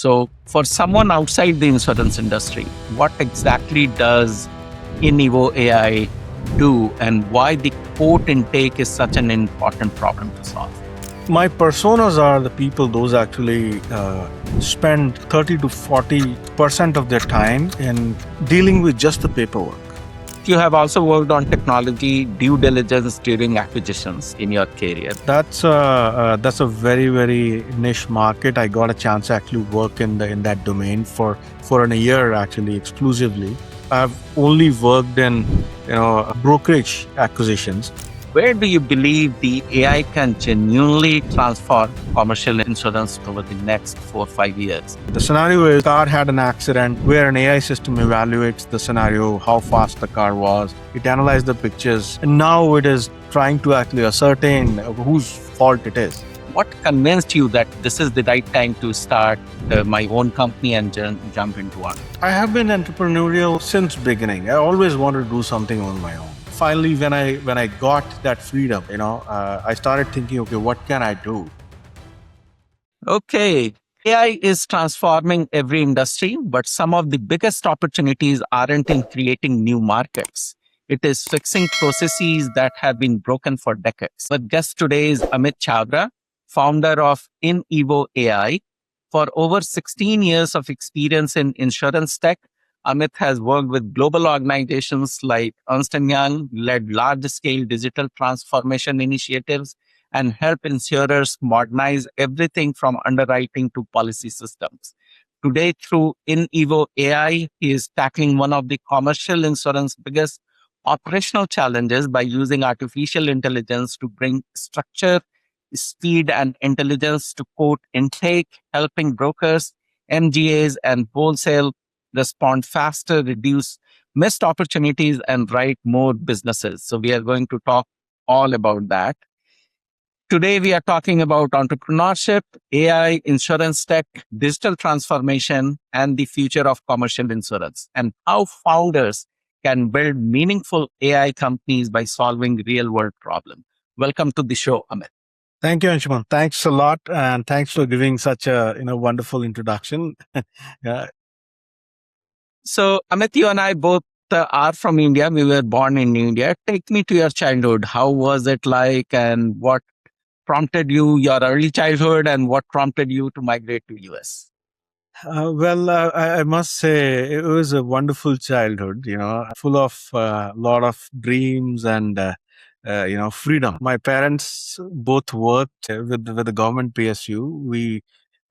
So, for someone outside the insurance industry, what exactly does InEvo AI do, and why the quote intake is such an important problem to solve? My personas are the people those actually spend 30 to 40% of their time in dealing with just the paperwork. You have also worked on technology due diligence during acquisitions in your career. That's a very, very niche market. I got a chance to actually work in that domain for a year actually exclusively. I've only worked in brokerage acquisitions. Where do you believe the AI can genuinely transform commercial insurance over the next 4 or 5 years? The scenario is car had an accident where an AI system evaluates the scenario, how fast the car was. It analyzed the pictures, and now it is trying to actually ascertain whose fault it is. What convinced you that this is the right time to start my own company and jump into one? I have been entrepreneurial since beginning. I always wanted to do something on my own. Finally, when I got that freedom, I started thinking, okay, what can I do? Okay. AI is transforming every industry, but some of the biggest opportunities aren't in creating new markets. It is fixing processes that have been broken for decades. Our guest today is Amit Chabra, founder of InEvo AI. For over 16 years of experience in insurance tech, Amit has worked with global organizations like Ernst & Young, led large-scale digital transformation initiatives, and help insurers modernize everything from underwriting to policy systems. Today, through InEvo AI, he is tackling one of the commercial insurance biggest operational challenges by using artificial intelligence to bring structure, speed, and intelligence to quote intake, helping brokers, MGAs, and wholesale respond faster, reduce missed opportunities, and write more businesses. So we are going to talk all about that. Today, we are talking about entrepreneurship, AI, insurance tech, digital transformation, and the future of commercial insurance, and how founders can build meaningful AI companies by solving real world problems. Welcome to the show, Amit. Thank you, Anshuman. Thanks a lot, and thanks for giving such a wonderful introduction. Yeah. So, Amit, you and I both are from India. We were born in India. Take me to your childhood. How was it like, and what prompted you, your early childhood, and what prompted you to migrate to US? I must say it was a wonderful childhood, full of a lot of dreams and, freedom. My parents both worked with the government PSU.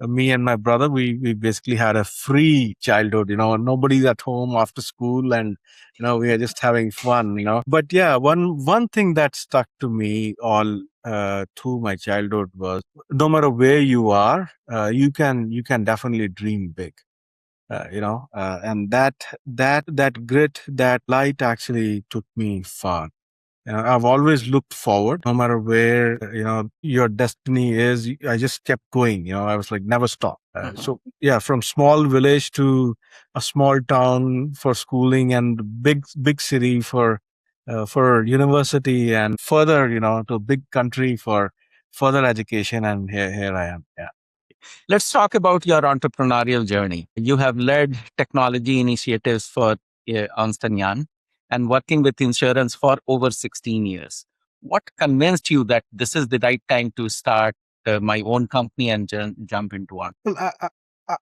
Me and my brother, we basically had a free childhood, nobody's at home after school, and, we are just having fun. But yeah, one thing that stuck to me all through my childhood was no matter where you are, you can definitely dream big. And that grit, that light actually took me far. I've always looked forward, no matter where your destiny is. I just kept going. I was like never stop. So yeah, from small village to a small town for schooling, and big city for university, and further to a big country for further education. And here I am. Yeah. Let's talk about your entrepreneurial journey. You have led technology initiatives for Ernst & Young and working with insurance for over 16 years. What convinced you that this is the right time to start my own company and jump into one? Well,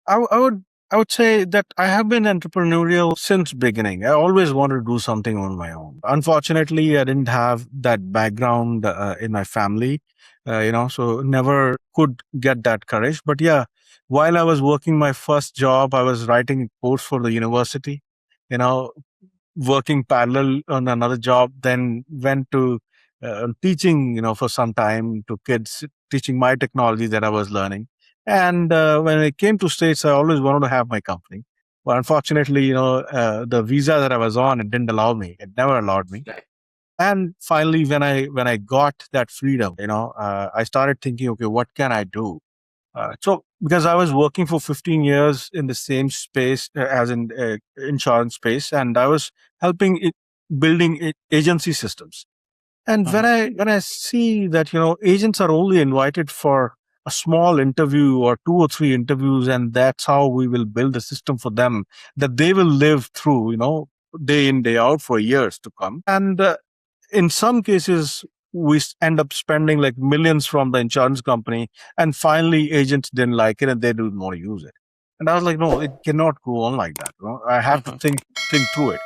I would say that I have been entrepreneurial since beginning. I always wanted to do something on my own. Unfortunately, I didn't have that background in my family, so never could get that courage. But yeah, while I was working my first job, I was writing a course for the university, you know, working parallel on another job, then went to teaching, for some time to kids, teaching my technology that I was learning. And when I came to States, I always wanted to have my company. But unfortunately, the visa that I was on, it didn't allow me. It never allowed me. And finally, when I got that freedom, I started thinking, okay, what can I do? So because I was working for 15 years in the same space as in insurance space, and I was helping building agency systems. And when I see that agents are only invited for a small interview or 2 or 3 interviews, and that's how we will build a system for them that they will live through, day in, day out for years to come. And in some cases, we end up spending like millions from the insurance company, and finally agents didn't like it and they didn't want to use it. And I was like, no, it cannot go on like that. I have to Mhm. think through it.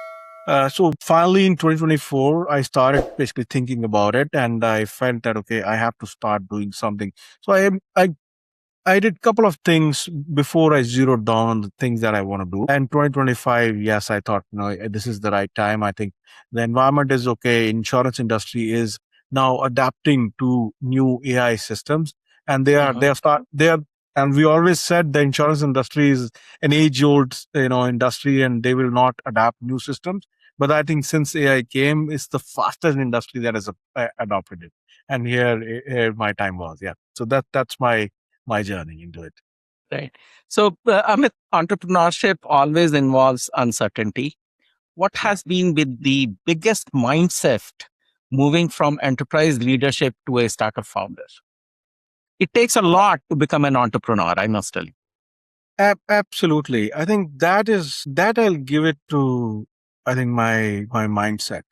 So finally in 2024, I started basically thinking about it, and I felt that okay, I have to start doing something. So I did a couple of things before I zeroed down on the things that I want to do. And 2025, yes, I thought, this is the right time. I think the environment is okay. Insurance industry is now adapting to new AI systems, and Mhm. and we always said the insurance industry is an age-old, industry, and they will not adapt new systems. But I think since AI came, it's the fastest industry that has adopted it. And here my time was, yeah. So that's my journey into it. Right. So, Amit, entrepreneurship always involves uncertainty. What has been with the biggest mindset moving from enterprise leadership to a startup founder? It takes a lot to become an entrepreneur, I must tell you. Absolutely. I think that I'll give it to, I think, my mindset.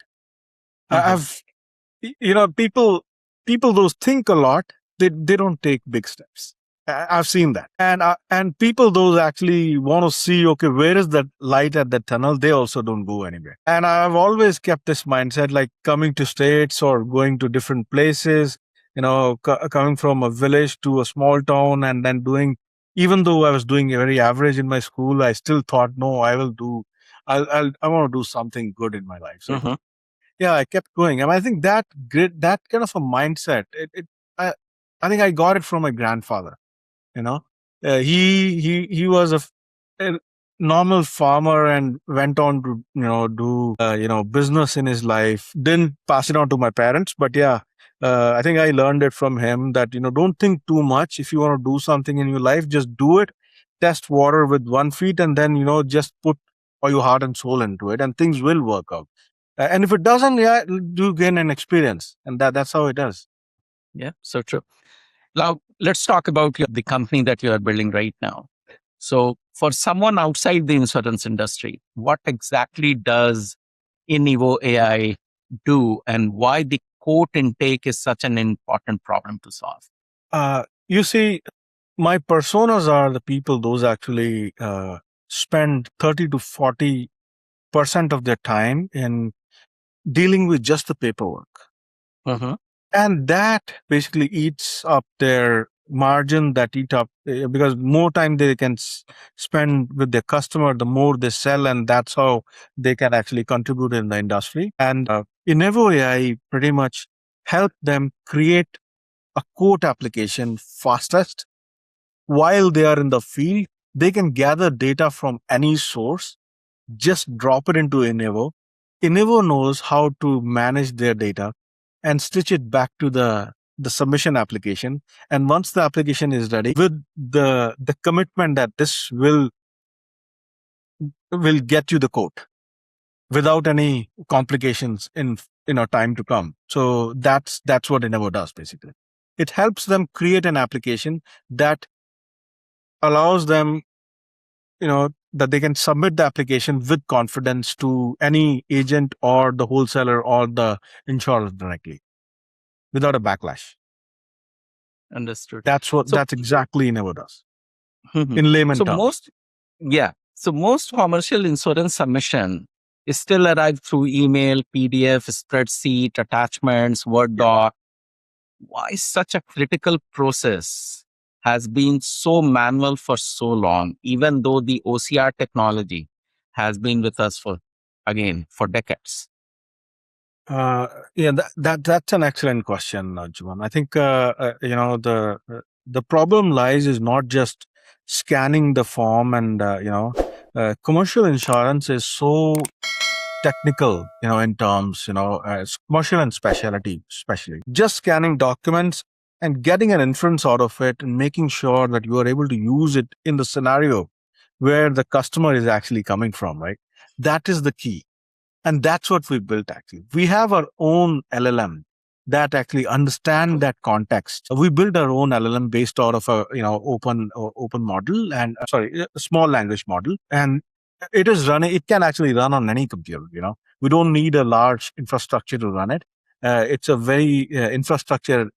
Mhm. I've people those think a lot, they don't take big steps. I've seen that. And people those actually want to see, okay, where is that light at the tunnel, they also don't go anywhere. And I've always kept this mindset, like coming to states or going to different places, coming from a village to a small town, and then doing, even though I was doing very average in my school, I still thought, no, I want to do something good in my life. So Mhm. yeah, I kept going. And I think that kind of a mindset, I, I think I got it from my grandfather. You know, he was a normal farmer and went on to do business in his life. Didn't pass it on to my parents, but yeah, I think I learned it from him that don't think too much. If you want to do something in your life, just do it. Test water with 1 feet, and then just put all your heart and soul into it, and things will work out. And if it doesn't, yeah, do gain an experience, and that's how it does. Yeah, so true. Now, let's talk about the company that you are building right now. So, for someone outside the insurance industry, what exactly does InEvo AI do, and why the quote intake is such an important problem to solve? You see, my personas are the people those actually spend 30 to 40% of their time in dealing with just the paperwork, Mhm. and that basically eats up their margin, that eat up because more time they can spend with their customer, the more they sell, and that's how they can actually contribute in the industry. And Inevo AI pretty much help them create a quote application fastest while they are in the field. They can gather data from any source, just drop it into Inevo. Inevo knows how to manage their data and stitch it back to the submission application. And once the application is ready, with the commitment that this will get you the quote without any complications in time to come. So that's what Inevo does basically. It helps them create an application that allows them that they can submit the application with confidence to any agent or the wholesaler or the insurer directly without a backlash. Understood. So, That's exactly Never does mhm. in layman so terms. most, yeah, so most commercial insurance submission is still arrived through email, PDF, spreadsheet, attachments, Word Yeah. doc. Why such a critical process has been so manual for so long, even though the OCR technology has been with us for decades? Yeah, that's an excellent question, Juan. I think the problem lies is not just scanning the form, and commercial insurance is so technical, in terms, commercial and specialty, especially just scanning documents and getting an inference out of it and making sure that you are able to use it in the scenario where the customer is actually coming from, right? That is the key. And that's what we built actually. We have our own LLM. that actually understand that context. We build our own LLM based out of a open model and a small language model, and it is running. It can actually run on any computer. We don't need a large infrastructure to run it. It's a very infrastructure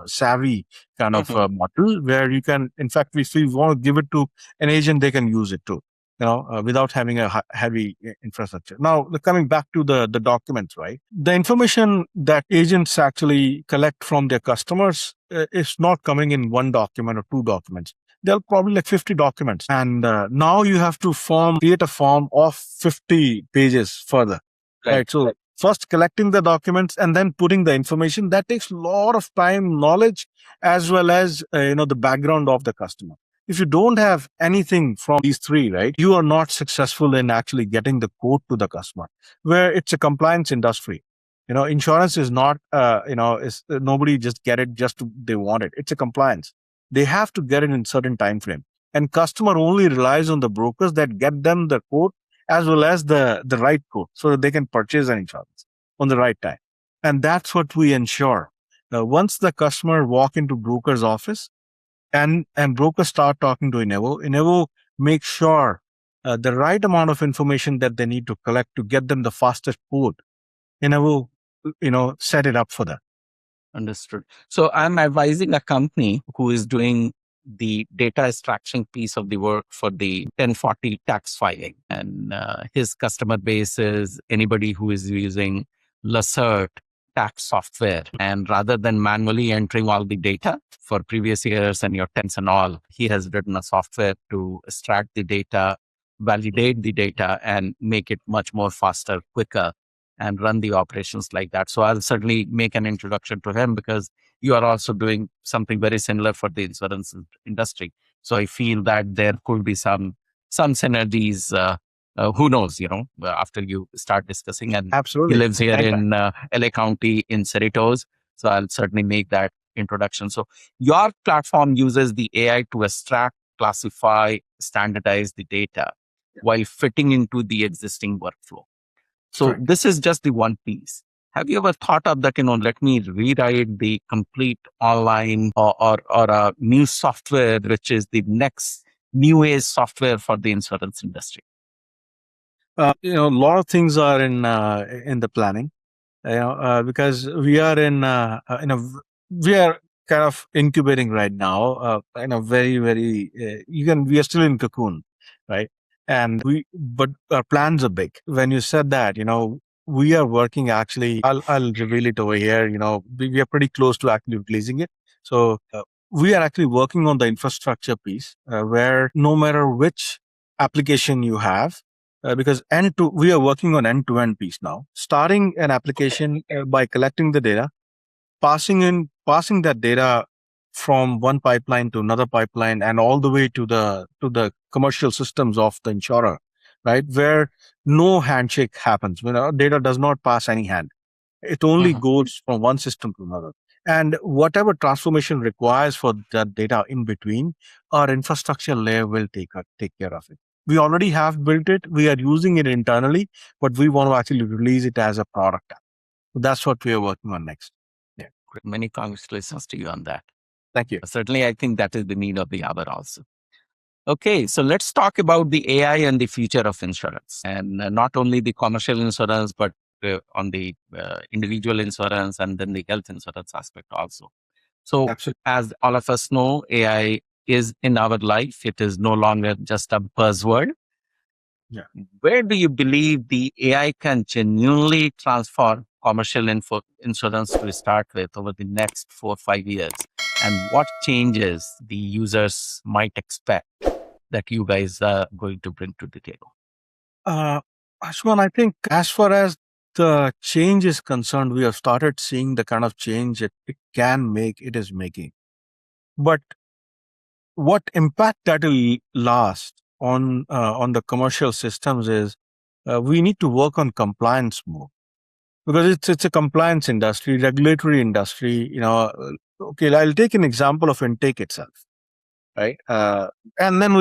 savvy kind of model where you can, in fact, if we want to give it to an agent, they can use it too. Without having a heavy infrastructure. Now, coming back to the documents, right? The information that agents actually collect from their customers is not coming in one document or two documents. They'll probably like 50 documents. And now you have to create a form of 50 pages further. Right. So first collecting the documents and then putting the information, that takes a lot of time, knowledge, as well as, the background of the customer. If you don't have anything from these three, right, you are not successful in actually getting the quote to the customer. Where it's a compliance industry, insurance is not, nobody just get it they want it. It's a compliance. They have to get it in certain time frame, and customer only relies on the brokers that get them the quote as well as the right quote, so that they can purchase an insurance on the right time. And that's what we ensure. Once the customer walk into broker's office, and brokers start talking to InEvo makes sure the right amount of information that they need to collect to get them the fastest quote. InEvo, set it up for them. Understood. So I'm advising a company who is doing the data extraction piece of the work for the 1040 tax filing. And his customer base is anybody who is using Lacert tax software. And rather than manually entering all the data for previous years and your tens and all, he has written a software to extract the data, validate the data, and make it much more faster, quicker, and run the operations like that. So I'll certainly make an introduction to him, because you are also doing something very similar for the insurance industry. So I feel that there could be some synergies. Who knows? After you start discussing, and Absolutely, he lives here in LA County in Cerritos, so I'll certainly make that introduction. So your platform uses the AI to extract, classify, standardize the data while fitting into the existing workflow. So Correct. this is just the one piece. Have you ever thought of that, let me rewrite the complete online or a new software, which is the next new age software for the insurance industry? A lot of things are in the planning, because we are we are kind of incubating right now, in a very, very, we are still in cocoon, right? But our plans are big. When you said that, we are working actually, I'll reveal it over here, we are pretty close to actually releasing it. So we are actually working on the infrastructure piece, where no matter which application you have, because we are working on end-to-end piece now, starting an application by collecting the data, passing that data from one pipeline to another pipeline, and all the way to the commercial systems of the insurer, right? Where no handshake happens. Data does not pass any hand. It only goes from one system to another. And whatever transformation requires for that data in between, our infrastructure layer will take care of it. We already have built it. We are using it internally, but we want to actually release it as a product. So that's what we are working on next. Yeah. Many congratulations to you on that. Thank you. Certainly, I think that is the need of the hour also. Okay, so let's talk about the AI and the future of insurance, and not only the commercial insurance, but on the individual insurance and then the health insurance aspect also. So, Absolutely. as all of us know, AI is in our life. It is no longer just a buzzword. Yeah. Where do you believe the AI can genuinely transform commercial insurance to start with over the next 4 or 5 years? And what changes the users might expect that you guys are going to bring to the table? Ashwan, I think as far as the change is concerned, we have started seeing the kind of change it is making. But what impact that will last on the commercial systems is, we need to work on compliance more, because it's a compliance industry, regulatory industry. Okay, I'll take an example of intake itself, right? And then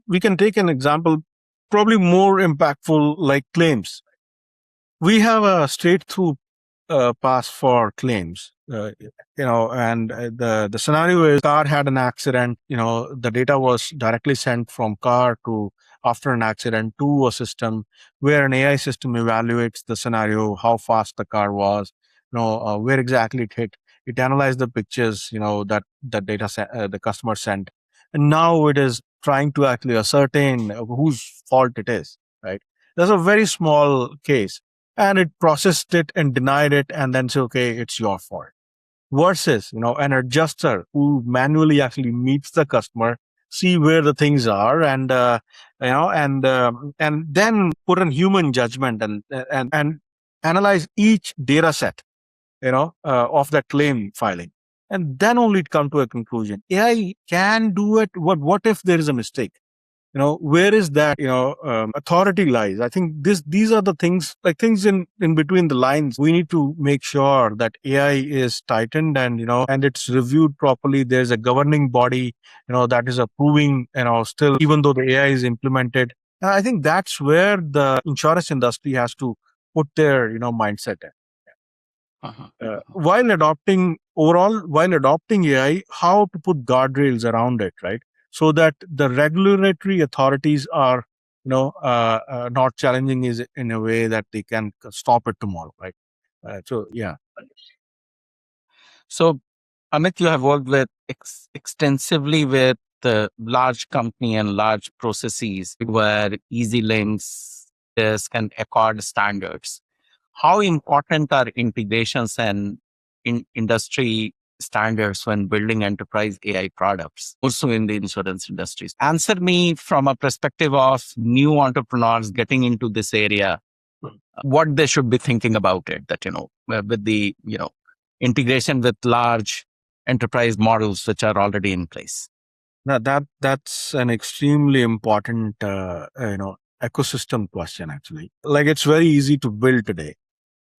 we can take an example probably more impactful, like claims. We have a straight through pass for claims. And the scenario is car had an accident. The data was directly sent from car to after an accident to a system where an AI system evaluates the scenario, how fast the car was, where exactly it hit. It analyzed the pictures, that the the customer sent, and now it is trying to actually ascertain whose fault it is. Right? That's a very small case, and it processed it and denied it, and then say, okay, it's your fault. Versus, an adjuster who manually actually meets the customer, see where the things are, and and then put in human judgment and analyze each data set, of that claim filing, and then only come to a conclusion. AI can do it. What if there is a mistake? Where is that authority lies? I think these are the things, like things in between the lines. We need to make sure that AI is tightened, and it's reviewed properly. There's a governing body that is approving, still, even though the AI is implemented. And I think that's where the insurance industry has to put their mindset in. While adopting AI, how to put guardrails around it, right? So that the regulatory authorities are, not challenging is in a way that they can stop it tomorrow, right? So yeah. So, Amit, you have worked with extensively with the large company and large processes where easy links, disk, and accord standards. How important are integrations and industry standards when building enterprise AI products, also in the insurance industries? Answer me from a perspective of new entrepreneurs getting into this area, what they should be thinking about it, that, with the, integration with large enterprise models which are already in place. Now that's an extremely important ecosystem question, actually. Like, it's very easy to build today,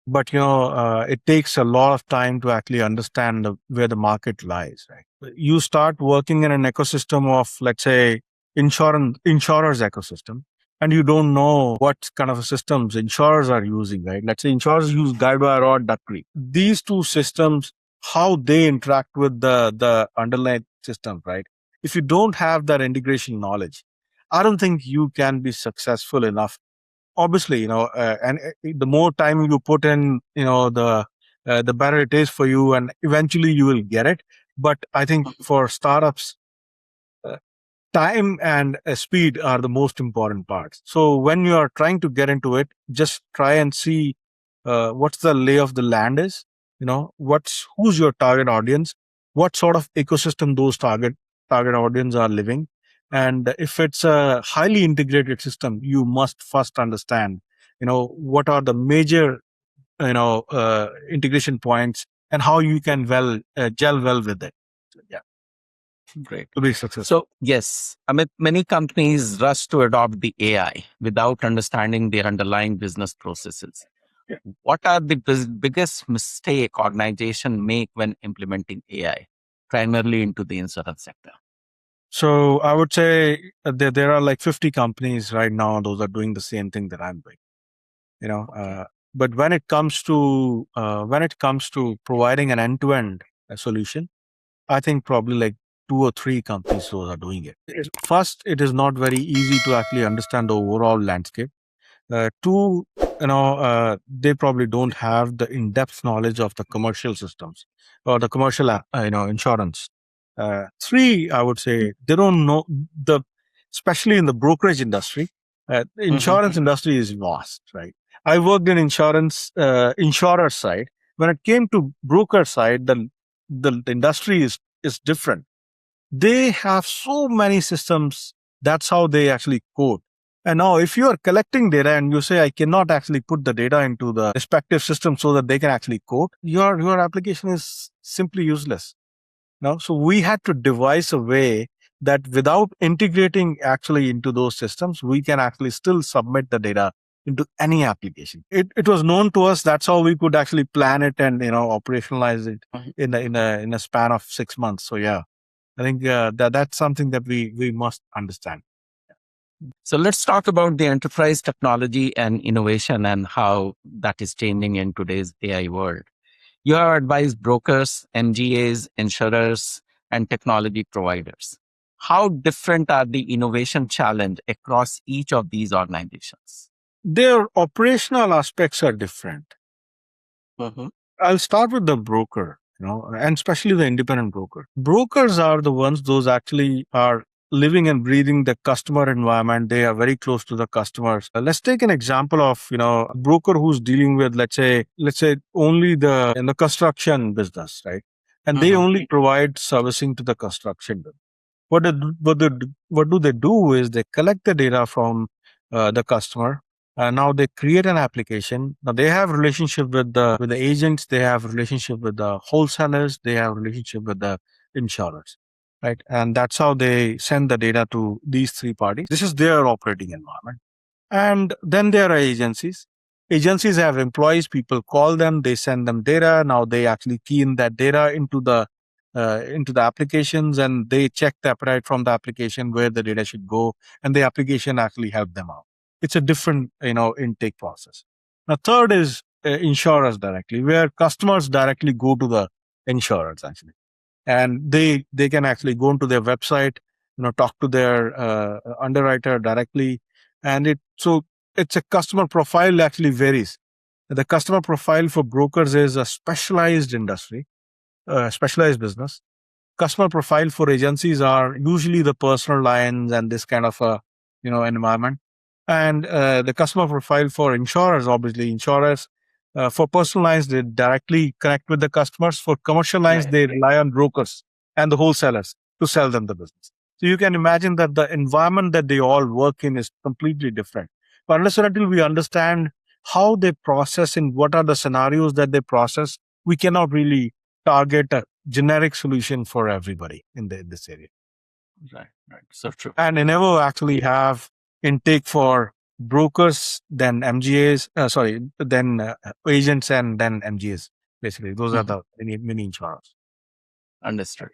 but it takes a lot of time to actually understand where the market lies, right? You start working in an ecosystem of, let's say, insurers ecosystem, and you don't know what kind of systems insurers are using, right? Let's say insurers use Guidewire or Duck Creek. These two systems, how they interact with the underlying system, right? If you don't have that integration knowledge, I don't think you can be successful enough. Obviously, and the more time you put in, the better it is for you, and eventually you will get it. But I think for startups, uh, time and speed are the most important parts. So when you are trying to get into it, just try and see what's the lay of the land is. Who's your target audience, what sort of ecosystem those target audience are living. And if it's a highly integrated system, you must first understand what are the major integration points, and how you can gel well with it. So, yeah. Great. To be successful. So, yes, Amit, many companies rush to adopt the AI without understanding the underlying business processes. Yeah. What are the biggest mistake organization make when implementing AI, primarily into the insurance sector? So I would say there are like 50 companies right now. Those are doing the same thing that I'm doing. But when it comes to providing an end-to-end solution, I think probably like 2 or 3 companies those are doing it. First, it is not very easy to actually understand the overall landscape. Two, they probably don't have the in-depth knowledge of the commercial systems or the commercial, insurance. Three, I would say they don't know especially in the brokerage industry. The insurance industry is vast, right? I worked in insurer side. When it came to broker side, the industry is different. They have so many systems. That's how they actually code. And now, if you are collecting data and you say, I cannot actually put the data into the respective system so that they can actually code, your application is simply useless. So we had to devise a way that without integrating actually into those systems, we can actually still submit the data into any application. It was known to us. That's how we could actually plan it and operationalize it in a span of 6 months. So yeah, I think that's something that we must understand. So let's talk about the enterprise technology and innovation and how that is changing in today's AI world. You have advised brokers, MGAs, insurers, and technology providers. How different are the innovation challenge across each of these organizations? Their operational aspects are different. Mhm. I'll start with the broker, and especially the independent broker. Brokers are the ones those actually are living and breathing the customer environment. They are very close to the customers. Let's take an example of, a broker who's dealing with, let's say only the in the construction business, right? And they Mhm. only provide servicing to the construction. What do they do is they collect the data from the customer. Now they create an application. Now they have relationship with the agents. They have relationship with the wholesalers. They have relationship with the insurers, right? And that's how they send the data to these three parties. This is their operating environment. And then there are agencies. Agencies have employees. People call them. They send them data. Now they actually key in that data into the applications, and they check the appetite from the application where the data should go, and the application actually help them out. It's a different intake process. Now third is insurers directly, where customers directly go to the insurers actually, and they can actually go into their website, talk to their underwriter directly. And it's a customer profile actually varies. The customer profile for brokers is a specialized industry, specialized business. Customer profile for agencies are usually the personal lines and this kind of a environment. And the customer profile for insurers, obviously insurers, for personal lines, they directly connect with the customers. For commercial lines, Right. they rely on brokers and the wholesalers to sell them the business. So you can imagine that the environment that they all work in is completely different. But unless and until we understand how they process and what are the scenarios that they process, we cannot really target a generic solution for everybody in this area. Right. Right. So true. And InEvo actually have intake for brokers, then MGAs, then agents, and then MGAs. Basically, those are Mhm. the mini insurers. Understood.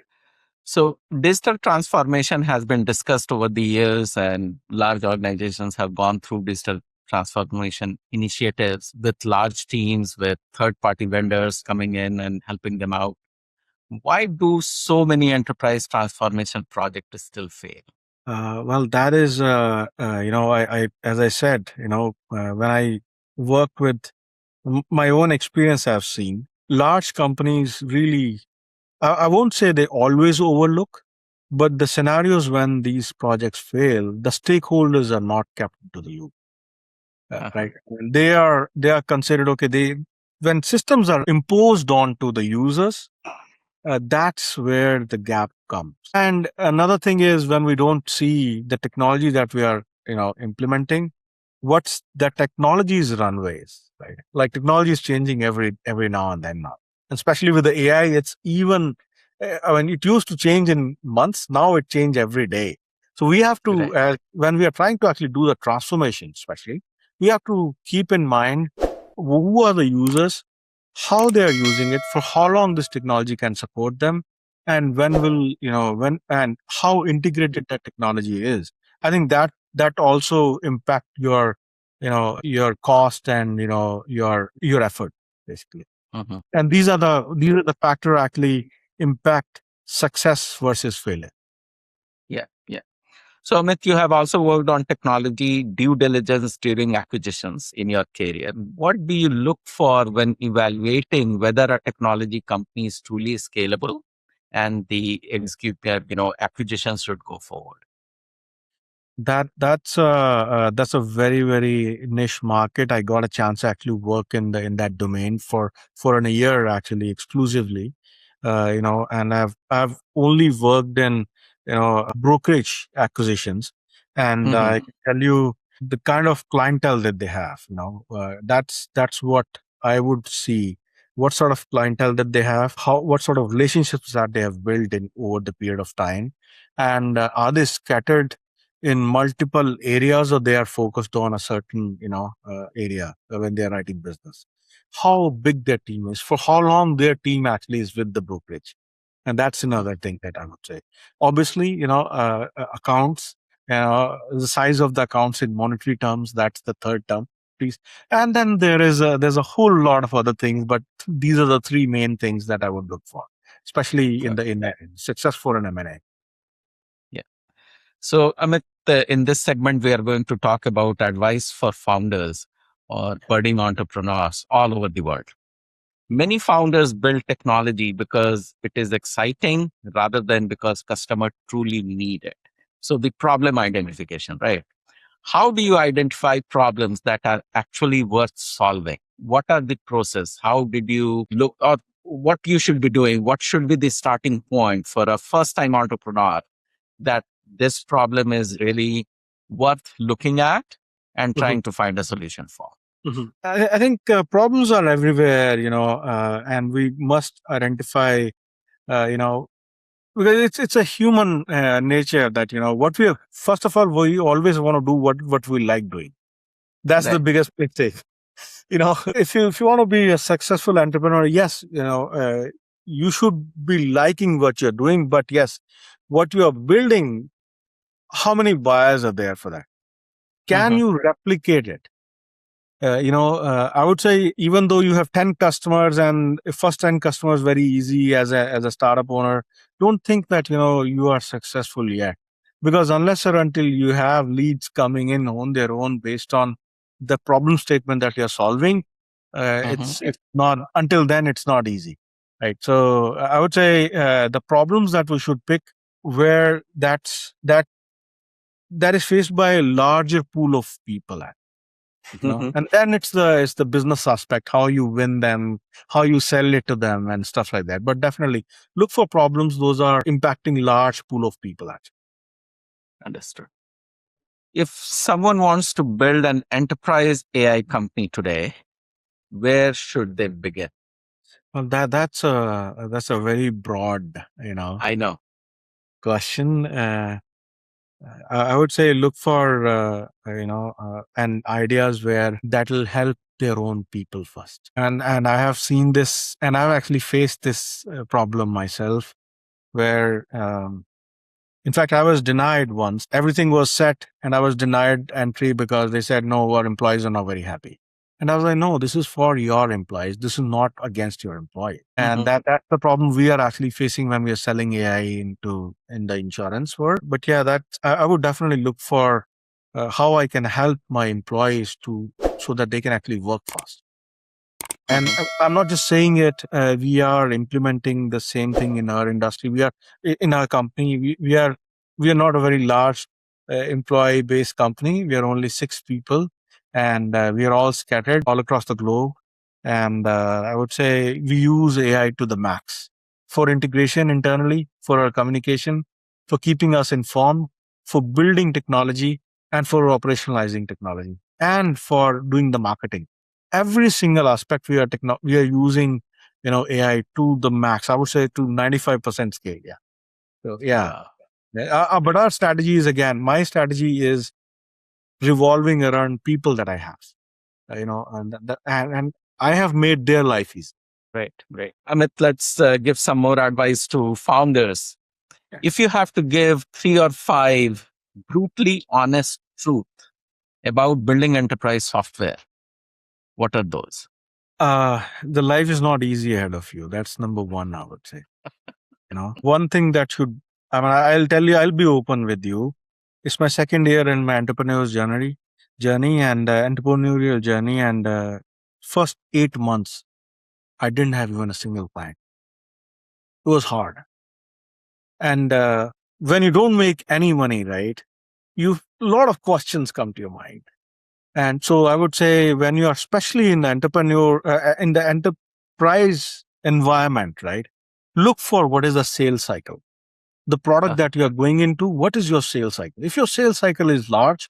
So digital transformation has been discussed over the years, and large organizations have gone through digital transformation initiatives with large teams, with third party vendors coming in and helping them out. Why do so many enterprise transformation projects still fail? Well, that is, I as I said, when I work with my own experience, I've seen large companies really. I won't say they always overlook, but the scenarios when these projects fail, the stakeholders are not kept into the loop, Uh-huh. right? They are considered okay. They When systems are imposed onto the users, that's where the gap comes. And another thing is when we don't see the technology that we are implementing, what's the technology's runways, right? Like technology is changing every now and then now, especially with the AI. It's even I mean, it used to change in months. Now it change every day. So we have to, Right. when we are trying to actually do the transformation, especially, we have to keep in mind who are the users, how they are using it, for how long this technology can support them, and when and how integrated that technology is. I think that also impact your cost and your effort basically. Mhm. And these are the factor actually impact success versus failure. Yeah. Yeah. So, Amit, you have also worked on technology due diligence during acquisitions in your career. What do you look for when evaluating whether a technology company is truly scalable and the acquisitions should go forward? That's a very very niche market. I got a chance to actually work in that domain for a year actually exclusively, and I've only worked in brokerage acquisitions, and I Hmm. can tell you the kind of clientele that they have. That's what I would see. What sort of clientele that they have, what sort of relationships that they have built in over the period of time, and are they scattered in multiple areas, or they are focused on a certain area when they are writing business. How big their team is, for how long their team actually is with the brokerage. And that's another thing that I would say. Obviously, accounts, The size of the accounts in monetary terms, that's the third term piece. And then there's a whole lot of other things, but these are the three main things that I would look for, especially Sure. in success for an M&A. Yeah. So, Amit, in this segment, we are going to talk about advice for founders or budding entrepreneurs all over the world. Many founders build technology because it is exciting rather than because customer truly need it. So the problem identification, right? How do you identify problems that are actually worth solving? What are the process? How did you look or what you should be doing? What should be the starting point for a first time entrepreneur that this problem is really worth looking at and Mhm, trying to find a solution for? mhm. I think problems are everywhere, and we must identify, you know, because it's a human nature that what we first of all we always want to do what we like doing. That's the Right. biggest mistake. If you want to be a successful entrepreneur, yes, you should be liking what you're doing, but yes, what you are building, how many buyers are there for that? Can Mhm, you replicate it? I would say even though you have 10 customers and first 10 customers very easy as a startup owner, don't think that you are successful yet, because unless or until you have leads coming in on their own based on the problem statement that you're solving, mhm, it's not, until then it's not easy, right? So I would say the problems that we should pick where that is faced by a larger pool of people, mhm. and then it's the business aspect, how you win them, how you sell it to them and stuff like that. But definitely look for problems those are impacting large pool of people actually. Understood. If someone wants to build an enterprise AI company today, where should they begin? Well, that's a very broad I know. question. I would say look for and ideas where that'll help their own people first. And I have seen this, and I've actually faced this problem myself, where in fact, I was denied once. Everything was set, and I was denied entry because they said, no, our employees are not very happy. And I was like, no, this is for your employees. This is not against your employee. And Mhm, that's the problem we are actually facing when we are selling AI in the insurance world. But yeah, I would definitely look for how I can help my employees so that they can actually work fast. And mhm, I'm not just saying it. We are implementing the same thing in our industry. We are in our company. We are not a very large employee-based company. We are only 6 people, and we are all scattered all across the globe. And I would say we use AI to the max for integration internally, for our communication, for keeping us informed, for building technology, and for operationalizing technology, and for doing the marketing. Every single aspect we are using AI to the max. I would say to 95% scale. Yeah. So yeah. wow. But our strategy is, again, my strategy is revolving around people that I have. And I have made their life easy. Great, great. Amit, let's give some more advice to founders. Yeah. If you have to give 3 or 5 brutally honest truth about building enterprise software, what are those? The life is not easy ahead of you. That's number one, I would say. One thing that should, I mean, I'll tell you, I'll be open with you. It's my second year in my entrepreneurial journey and entrepreneurial journey. And first 8 months, I didn't have even a single client. It was hard. And when you don't make any money, right, a lot of questions come to your mind. And so I would say when you are especially in the enterprise environment, right, look for what is the sales cycle. The product Uh-huh, that you are going into, what is your sales cycle? If your sales cycle is large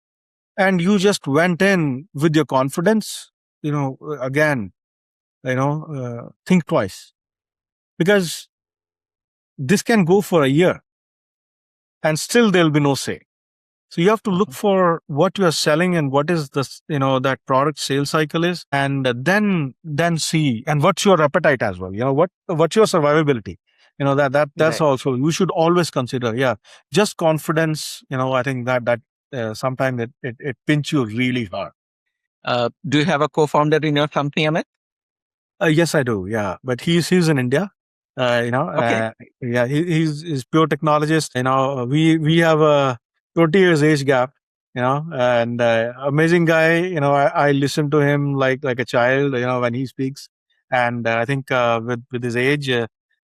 and you just went in with your confidence, again, think twice, because this can go for a year and still there'll be no sale. So you have to look mhm, for what you are selling and what is that product sales cycle is, and then see, and what's your appetite as well. What's your survivability? That's Right. also you should always consider. Yeah, just confidence. I think that sometimes it pinch you really hard. Do you have a co-founder in your company, Amit? Yes, I do. Yeah, but he's in India. Okay. Yeah, he's pure technologist. We have a 20 years age gap. And amazing guy. I listen to him like a child. When he speaks, and I think with his age.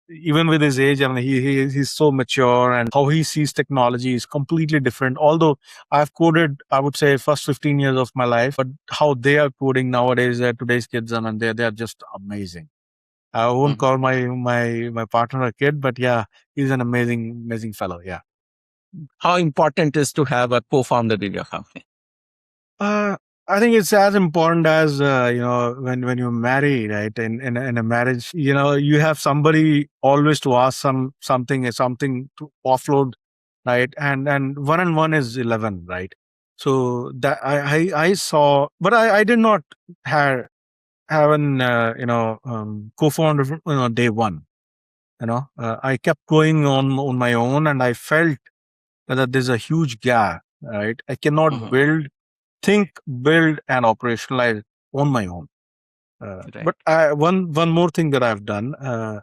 Even with his age, I mean, he's so mature, and how he sees technology is completely different. Although I've coded, I would say, first 15 years of my life, but how they are coding nowadays, today's kids, I mean, they're just amazing. I won't Mhm. call my partner a kid, but yeah, he's an amazing fellow. Yeah. How important is to have a co-founder in your company? Uh, I think it's as important as when you marry, right? In a marriage, you have somebody always to ask something to offload, right? And 1 and 1 is 11, right? So that I saw, but I did not have an co-founder from, day one. I kept going on my own, and I felt that there's a huge gap, right? I cannot Mhm. think, build, and operationalize on my own. Right. But one more thing that I've done, I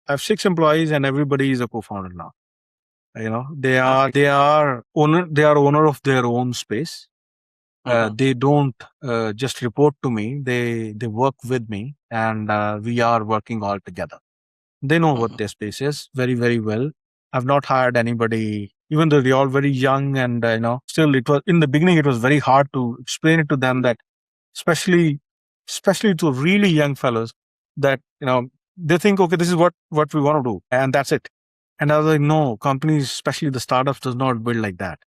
have 6 employees, and everybody is a co-founder now. Wow. They are owner of their own space. Mhm. They don't just report to me. They work with me, and we are working all together. They know what Mhm. their space is very well. I've not hired anybody, even though they're all very young, and still it was in the beginning. It was very hard to explain it to them that, especially especially to really young fellows, that they think, okay, this is what we want to do, and that's it. And I was like, no, companies, especially the startups, does not build like that.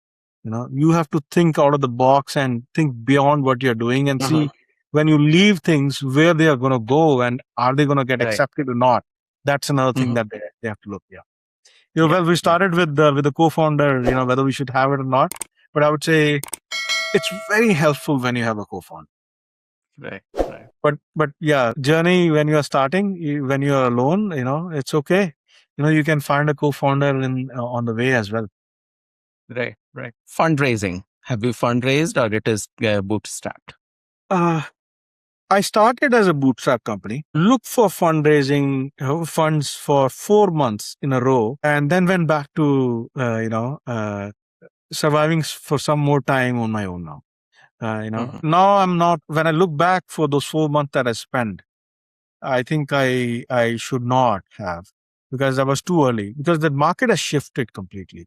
You have to think out of the box and think beyond what you're doing, and Mhm. see when you leave things where they are going to go, and are they going to get Right. accepted or not. That's another thing Mhm. that they have to look. Yeah. Yeah. Well, we Yeah. started with the co-founder, whether we should have it or not. But I would say it's very helpful when you have a co-founder. Right. Right. But yeah, journey when you are starting, when you are alone, it's okay. You can find a co-founder on the way as well. Right. Right. Fundraising. Have you fundraised or it is bootstrapped? Uh, I started as a bootstrap company, looked for fundraising funds for 4 months in a row, and then went back to surviving for some more time on my own now. Mhm. Now I'm not. When I look back for those 4 months that I spent, I think I should not have, because I was too early, because the market has shifted completely.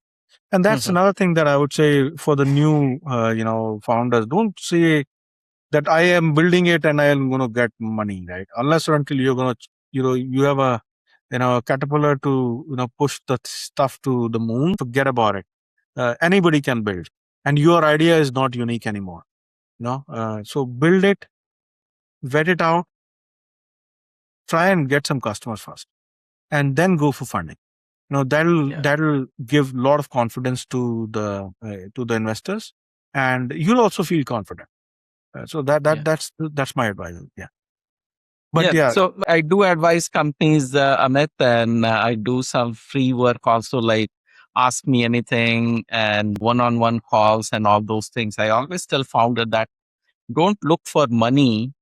And that's Mhm. another thing that I would say for the new founders. Don't say that I am building it and I am going to get money, right? Unless or until you're going to you have a caterpillar to push the stuff to the moon. Forget about it. Anybody can build, and your idea is not unique anymore. So build it, vet it out, try and get some customers first, and then go for funding. That'll Yeah. that'll give a lot of confidence to the investors, and you'll also feel confident. So Yeah. that's my advice. Yeah. But Yeah. yeah. So I do advise companies, Amit, and I do some free work also, like ask me anything and one-on-one calls and all those things. I always tell founder that don't look for money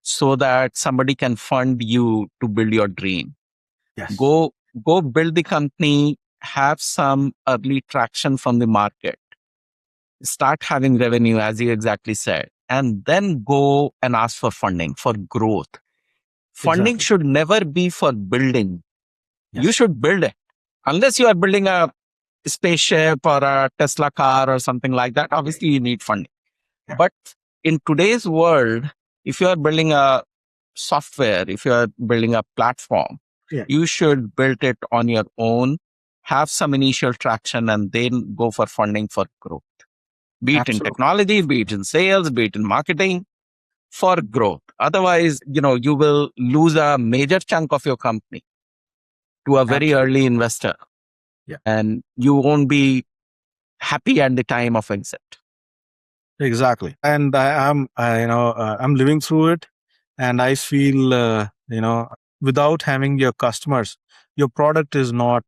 so that somebody can fund you to build your dream. Yes. Go go build the company, have some early traction from the market, start having revenue as you exactly said, and then go and ask for funding for growth. Funding Exactly. should never be for building. You Yes. should build it. Unless you are building a spaceship or a Tesla car or something like that, obviously you need funding. Yeah. But in today's world, if you are building a software, if you are building a platform, Yeah. you should build it on your own, have some initial traction, and then go for funding for growth. Be it in Absolutely. technology, be it in sales, be it in marketing, for growth. Otherwise, you will lose a major chunk of your company to a very Absolutely. early investor, Yeah. and you won't be happy at the time of exit. Exactly. And I'm living through it, and I feel without having your customers, Your product is not,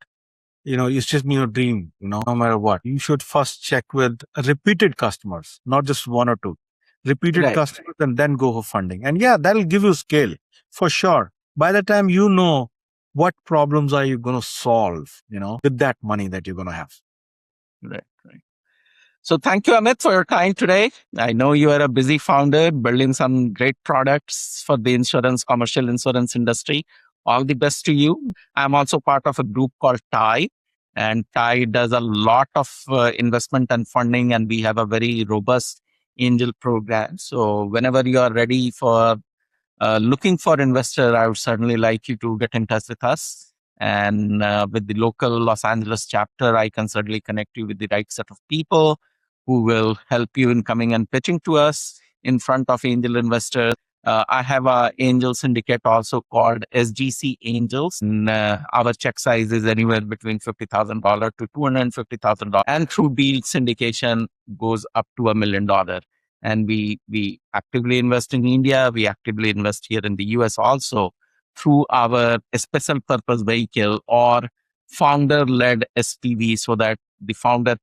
it's just your dream, no matter what. You should first check with repeated customers, not just one or two. Repeated Right. customers and then go for funding. And yeah, that'll give you scale for sure. By the time you know what problems are you going to solve, with that money that you're going to have. Right. Right. So thank you, Amit, for your time today. I know you are a busy founder building some great products for the commercial insurance industry. All the best to you. I'm also part of a group called TIE, and TIE does a lot of investment and funding, and we have a very robust angel program. So whenever you are ready for looking for investor, I would certainly like you to get in touch with us. And with the local Los Angeles chapter, I can certainly connect you with the right set of people who will help you in coming and pitching to us in front of angel investors. I have a angel syndicate also called SGC Angels. And, our check size is anywhere between $50,000 to $250,000. And through deal syndication goes up to $1 million. And we actively invest in India. We actively invest here in the US also through our special purpose vehicle or founder led SPV, so that the founder